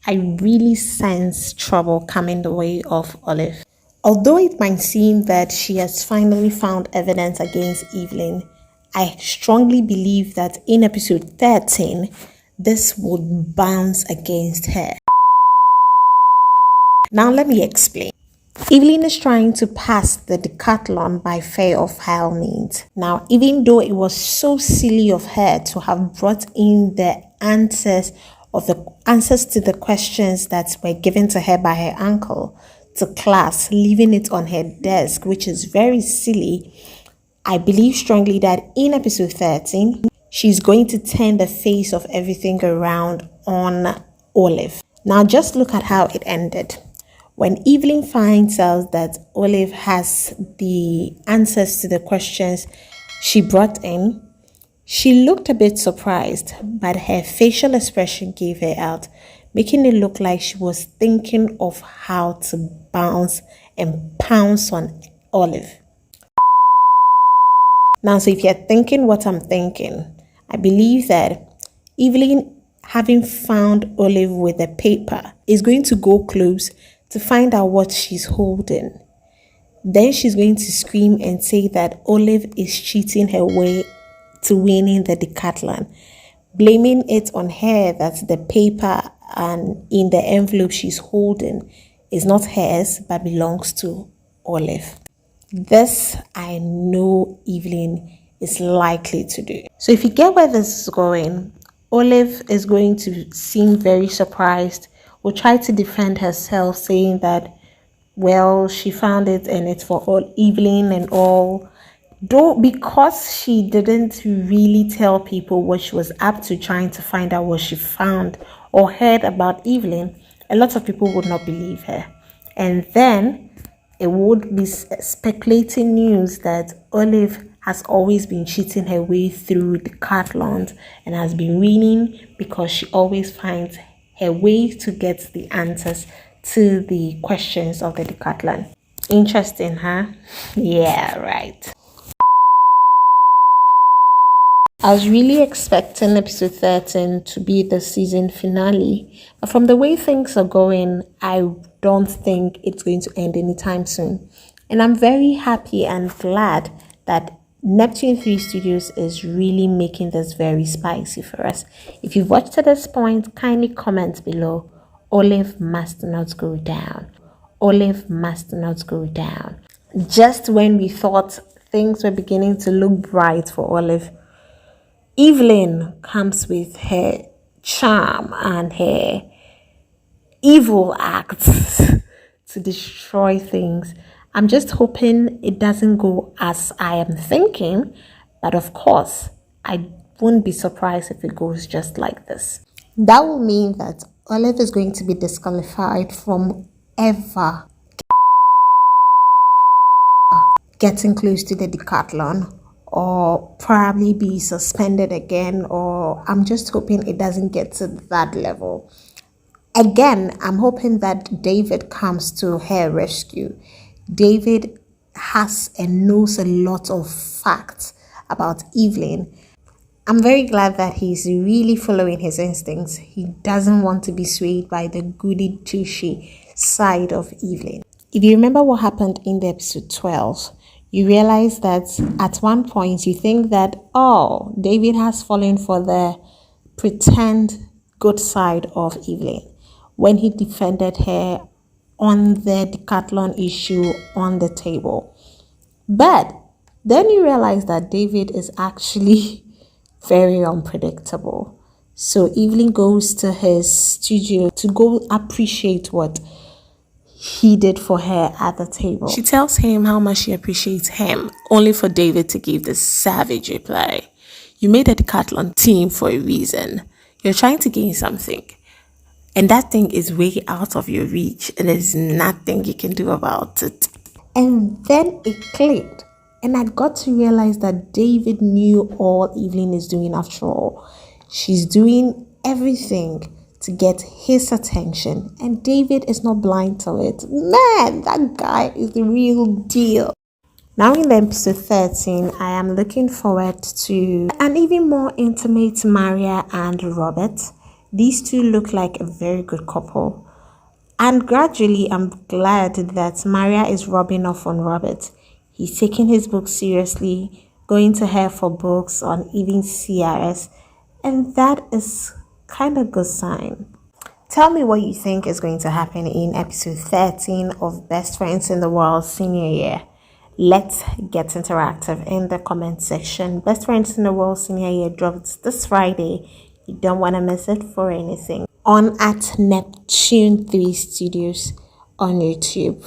I really sense trouble coming the way of Olive. Although it might seem that she has finally found evidence against Evelyn, I strongly believe that in episode 13, this would bounce against her. Now let me explain. Evelyn is trying to pass the decathlon by fear of high means. Now, even though it was so silly of her to have brought in the answers to the questions that were given to her by her uncle to class, leaving it on her desk, which is very silly, I believe strongly that in episode 13, she's going to turn the face of everything around on Olive. Now, just look at how it ended. When Evelyn finds out that Olive has the answers to the questions she brought in, she looked a bit surprised, but her facial expression gave her out, making it look like she was thinking of how to bounce and pounce on Olive. Now, so if you're thinking what I'm thinking, I believe that Evelyn, having found Olive with a paper, is going to go close to find out what she's holding. Then she's going to scream and say that Olive is cheating her way to winning the decathlon, blaming it on her that the paper and in the envelope she's holding is not hers but belongs to Olive. This I know Evelyn is likely to do. So if you get where this is going, Olive is going to seem very surprised, will try to defend herself, saying that, well, she found it and it's for all Evelyn and all. Though because she didn't really tell people what she was up to, trying to find out what she found or heard about Evelyn, a lot of people would not believe her. And then it would be speculating news that Olive has always been cheating her way through the decathlons and has been winning because she always finds her way to get the answers to the questions of the decathlon. Interesting, huh? Yeah, right. I was really expecting episode 13 to be the season finale, but from the way things are going, I don't think it's going to end anytime soon. And I'm very happy and glad that Neptune 3 Studios is really making this very spicy for us. If you've watched to this point, kindly comment below. Olive must not go down. Olive must not go down. Just when we thought things were beginning to look bright for Olive, Evelyn comes with her charm and her evil acts to destroy things. I'm just hoping it doesn't go as I am thinking, but of course, I wouldn't be surprised if it goes just like this. That will mean that Olive is going to be disqualified from ever getting close to the decathlon, or probably be suspended again, or I'm just hoping it doesn't get to that level. Again, I'm hoping that David comes to her rescue. David has and knows a lot of facts about Evelyn. I'm very glad that he's really following his instincts. He doesn't want to be swayed by the goody two-shoe side of Evelyn. If you remember what happened in the episode 12, you realize that at one point you think that, oh, David has fallen for the pretend good side of Evelyn when he defended her on the decathlon issue on the table. But then you realize that David is actually very unpredictable. So Evelyn goes to his studio to go appreciate what he did for her at the table. She tells him how much she appreciates him, only for David to give this savage reply. You made a decathlon team for a reason. You're trying to gain something, and that thing is way out of your reach, and there's nothing you can do about it. And then it clicked, and I got to realize that David knew all Evelyn is doing after all. She's doing everything to get his attention, and David is not blind to it. Man, that guy is the real deal. Now in episode 13, I am looking forward to an even more intimate Maria and Robert. These two look like a very good couple. And gradually, I'm glad that Maria is rubbing off on Robert. He's taking his books seriously, going to her for books on even CRS, and that is kind of good sign. Tell me what you think is going to happen in episode 13 of Best Friends in the World Senior Year. Let's get interactive in the comment section. Best Friends in the World Senior Year drops this Friday. You don't want to miss it for anything. On at Neptune 3 Studios on YouTube.